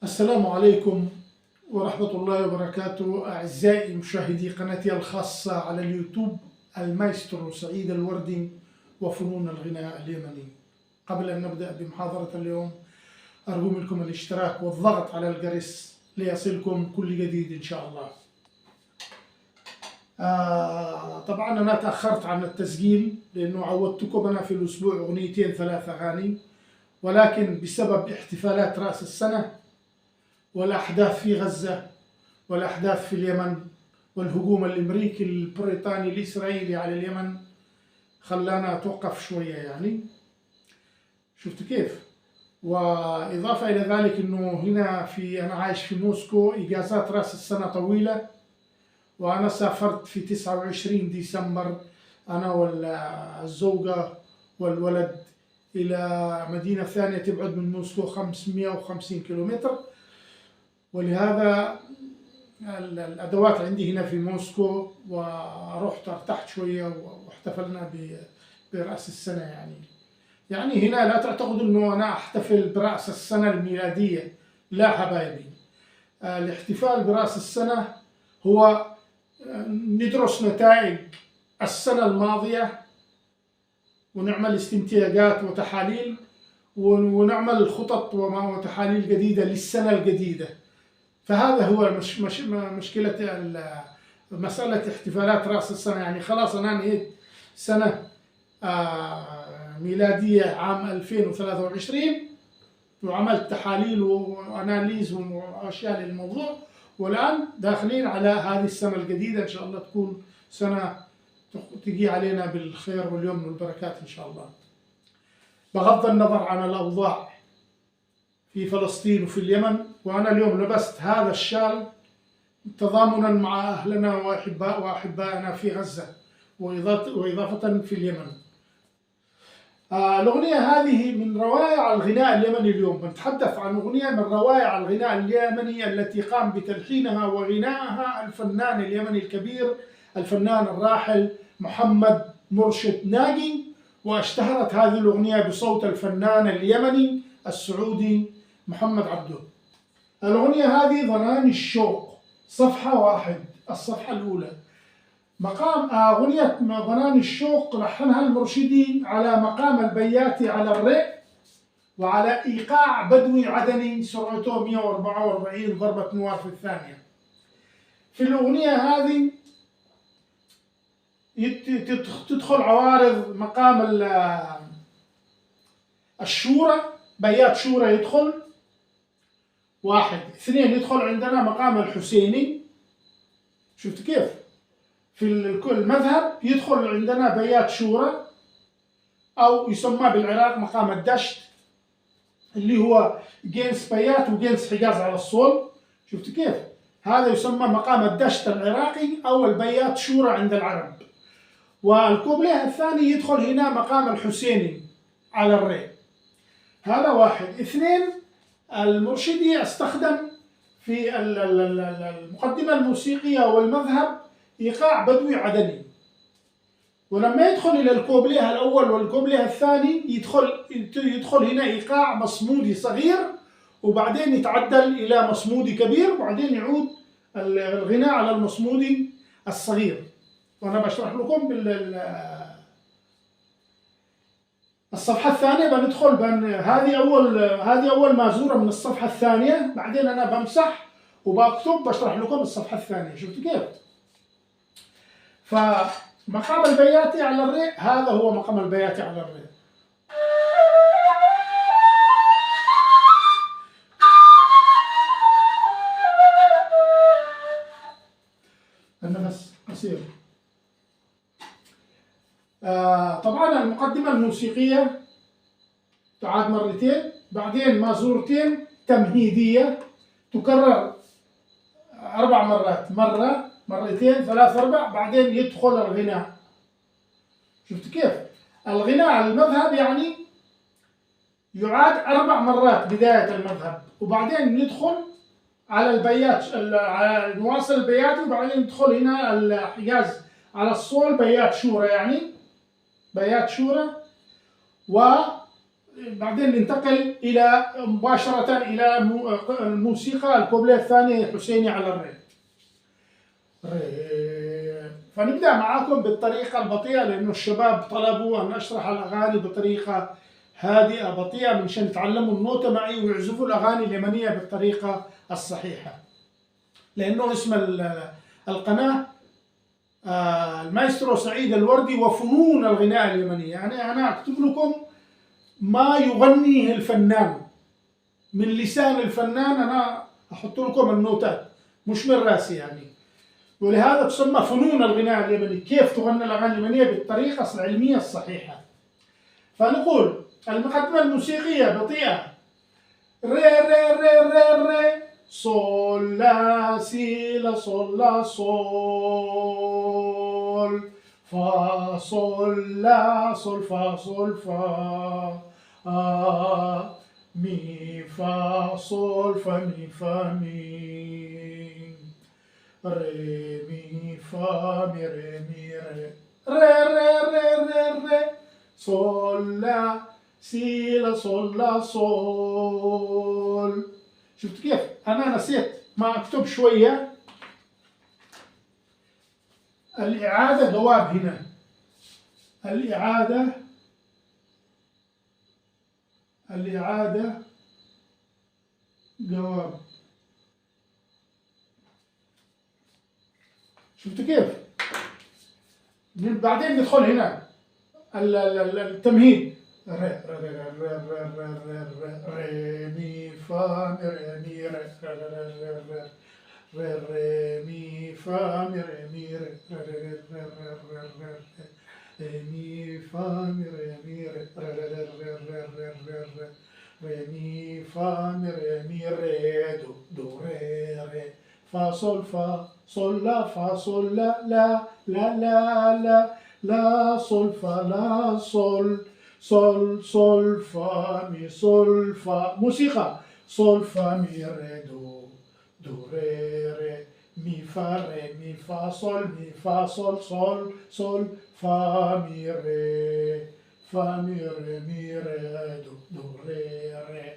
السلام عليكم ورحمة الله وبركاته. أعزائي مشاهدي قناتي الخاصة على اليوتيوب المايسترو سعيد الوردي وفنون الغناء اليمني. قبل أن نبدأ بمحاضرة اليوم أرجو منكم الاشتراك والضغط على الجرس ليصلكم كل جديد إن شاء الله. طبعا أنا تأخرت عن التسجيل لأنه عودتكم أنا في الأسبوع أغنيتين 3 أغاني، ولكن بسبب احتفالات رأس السنة والأحداث في غزة والأحداث في اليمن والهجوم الأمريكي البريطاني الإسرائيلي على اليمن خلانا أتوقف شوية يعني. شفت كيف؟ وإضافة إلى ذلك إنه هنا أنا عايش في موسكو، إجازات رأس السنة طويلة، وأنا سافرت في 29 ديسمبر أنا والزوجة والولد إلى مدينة ثانية تبعد من موسكو 550 كيلومتر، ولهذا الأدوات عندي هنا في موسكو، ورحت ارتحت شوية واحتفلنا برأس السنة يعني هنا لا تعتقد أنه أنا أحتفل برأس السنة الميلادية، لا حبايبي. الاحتفال برأس السنة هو ندرس نتائج السنة الماضية ونعمل استنتاجات وتحاليل ونعمل خطط وتحاليل جديدة للسنة الجديدة. فهذا هو مشكلة مسألة احتفالات رأس السنة. يعني خلاص أنا نهيت سنة ميلادية عام 2023 وعملت تحاليل وأناليز وأشياء للموضوع، والآن داخلين على هذه السنة الجديدة إن شاء الله تكون سنة تجي علينا بالخير واليمن والبركات إن شاء الله. بغض النظر عن الأوضاع في فلسطين وفي اليمن، وأنا اليوم لبست هذا الشال تضامنا مع أهلنا وأحبائنا في غزة وإضافة في اليمن. الأغنية هذه من روائع الغناء اليمني. اليوم بنتحدث عن أغنية من روائع الغناء اليمني التي قام بتلحينها وغنائها الفنان اليمني الكبير الفنان الراحل محمد مرشد ناجي، واشتهرت هذه الأغنية بصوت الفنان اليمني السعودي محمد عبده. الأغنية هذه ضنان الشوق، صفحة 1، الصفحة الأولى. مقام أغنية ضنان الشوق لحنها المرشدي على مقام البياتي على الرئ، وعلى إيقاع بدوي عدني سرعته 144 ضربة نوار في الثانية. في الأغنية هذه تدخل عوارض مقام الشورى، بيات شورى يدخل 1. 2 يدخل عندنا مقام الحسيني. شفت كيف؟ في المذهب يدخل عندنا بيات شورى، أو يسمى بالعراق مقام الدشت، اللي هو جنس بيات وجنس حجاز على الصول. شفت كيف؟ هذا يسمى مقام الدشت العراقي أو البيات شورى عند العرب. والكوبليه الثاني يدخل هنا مقام الحسيني على الري. هذا 1. 2 المرشدي استخدم في المقدمة الموسيقية والمذهب إيقاع بدوي عدني، ولما يدخل إلى الكوبليه الأول والكوبليه الثاني يدخل هنا إيقاع مصمودي صغير، وبعدين يتعدل إلى مصمودي كبير، وبعدين يعود الغناء على المصمودي الصغير. وأنا بشرح لكم الصفحة الثانية. بندخل هذه أول مازورة من الصفحة الثانية، بعدين أنا بمسح وبكتب بشرح لكم الصفحة الثانية. شفتوا كيف؟ فمقام البياتي على الرئ هذا هو مقام البياتي على الرئ. النفس قصير. طبعا المقدمة الموسيقية تعاد مرتين، بعدين مازورتين تمهيدية تكرر 4 مرات، مرة، مرتين، 3، 4، بعدين يدخل الغناء. شفت كيف؟ الغناء المذهب يعني يعاد 4 مرات بداية المذهب، وبعدين ندخل على البيات، نواصل البياتي، وبعدين ندخل هنا الحجاز على الصول بيات شورى، يعني بيات شورى، بعدين ننتقل إلى مباشرة إلى الموسيقى الكوبليه الثاني حسيني على الري. فنبدأ معاكم بالطريقة البطيئة لأنه الشباب طلبوا أن أشرح الأغاني بطريقة هادئة بطيئة منشان يتعلموا النوتة معي ويعزفوا الأغاني اليمنية بالطريقة الصحيحة. لأنه اسم القناة المايسترو سعيد الوردي وفنون الغناء اليمني، يعني أنا أكتب لكم ما يغنيه الفنان من لسان الفنان، أنا أحط لكم النوتات مش من راسي يعني. ولهذا تسمى فنون الغناء اليمني، كيف تغنى الأغاني اليمنية بالطريقة العلمية الصحيحة. فنقول المقدمة الموسيقية بطيئة: ري ري ري ري ري صول لا سي لا صول لا صول فا صول لا صول فا صول فا مي فا صول فا مي فا مي ري مي فا مي ري مي ري ري ري ري ري ري صول لا سي لا صول لا صول. شفت كيف؟ أنا نسيت ما أكتب شوية. الإعادة جواب هنا، الإعادة جواب. شفت كيف؟ بعدين ندخل هنا التمهيد: ري ري ري ري ري مي فا مي ري مي ري ري ري مي فا مي ري مي ري ري مي فا مي ري مي ري ري مي فا مي ري مي ري دو دو ري ري فا صول لا فا صول لا لا لا لا لا لا صول فا لا صول صول صول فا مي صول فا. موسيقى: صول فا مي ري دو دو ري ري مي فا صول مي فا صول صول صول فا مي ري مي ري دو دو ري ري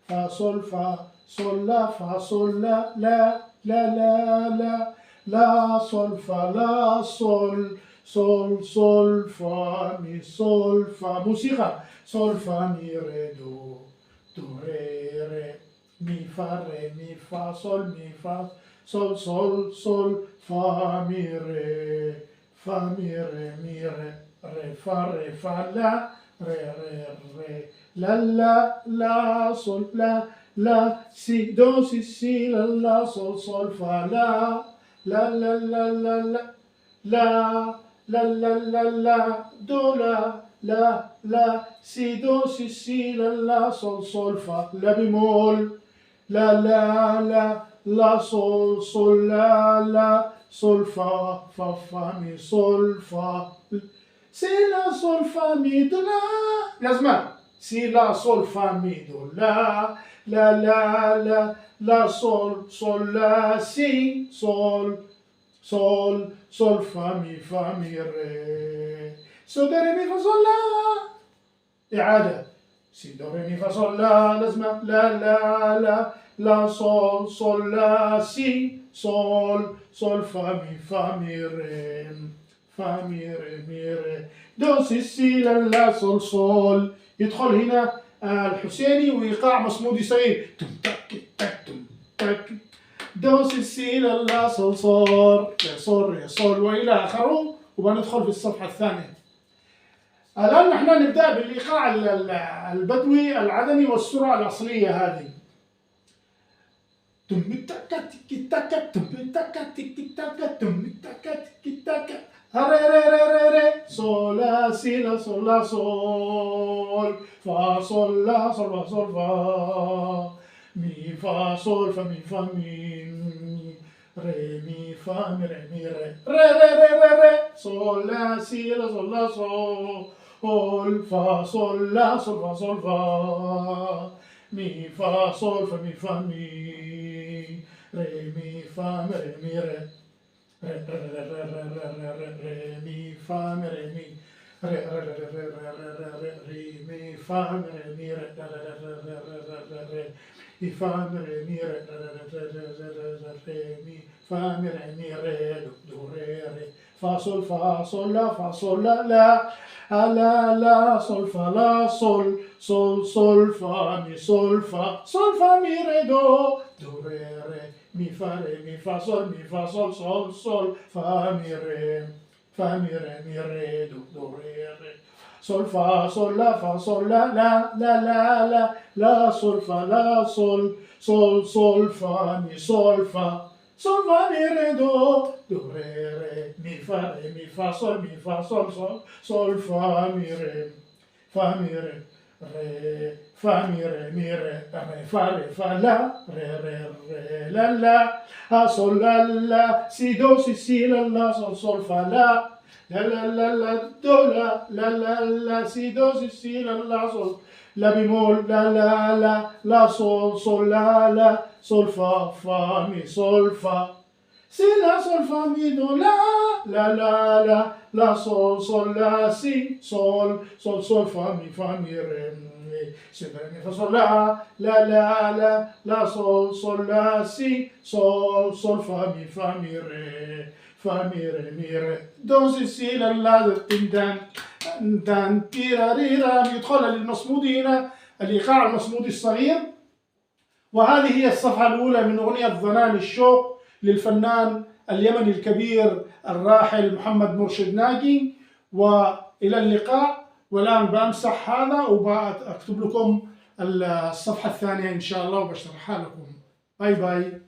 فا صول لا فا صول لا لا لا لا لا لا صول فا لا صول صول صول فا مي صول فا. موسيقى: صول فا مي ري دو دو ري ري مي فا صول مي فا صول صول صول فا مي ري مي ري ري فا لا ري ري ري لا لا لا صول لا لا سي دو سي سي لا لا صول صول فا لا لا لا لا لا لا لا لا لا لا دو لا لا لا سي دو سي سي لا لا صول صول فا لا بيمول لا لا لا لا صول صول لا لا صول فا فا فا مي صول فا سي لا صول فا مي دو لا. لازم سي لا صول فا مي دو لا لا لا لا لا صول صول لا سي صول صول صول فا مي ري سو دو ري مي فا صول لا. إعادة: سي دو ري مي فا صول لا. لازم لا لا لا لا صول صول لا سي صول صول فا مي ري مي ري دو سي سي لا لا صول صول. يدخل هنا الحسيني وإيقاع مصمودي صغير: تم تك تك تم تك دو سي سي لا لا صول صول يا صول يا صول وإلى آخره. وبندخل في الصفحة الثانية. الآن نحن نبدأ بالإيقاع البدوي العدني والسرعة الأصلية هذه: تم تك تك تك تم تك تك تك تم تك تك تك ري ري ري ري ري صول لا سي لا صول لا صول فا صول لا صول فا صول فا مي فا صول فا مي ري مي فا مي ري مي ري ري ري ري ري ري صول لا سي لا صول لا صول فا صول لا صول فا صول فا مي فا صول فا مي ري مي فا مي ري مي ري ري مي فا مي ري مي ري مي فا مي ري مي فا مي ري مي فا مي ري دو ري فا صول لا لا صول فا لا صول فا مي ري دو ري مي فا صول فا مي ري مي ري دو ري صول لا صول فا لا صول فا مي ري دو ري مي فا صول فا مي ري فا مي ري فا لا صول لا سي دو سي لا صول فا لا دو لا سي دو سي لا صول لا بيمول لا صول لا صول فا مي صول فا سي لا صول فا مي دو لا صول لا سي صول فا مي ري سي مي فا صول لا صول لا سي صول فا مي ري مي ري دو سي لا تن تيراريرا يدخل للمصمودين الإيقاع المصمودي الصغير. وهذه هي الصفحة الأولى من أغنية ظنان الشوق للفنان اليمني الكبير الراحل محمد مرشد ناجي. وإلى اللقاء. والآن بمسح هذا وبأكتب لكم الصفحة الثانية إن شاء الله وبشرحها لكم. باي باي.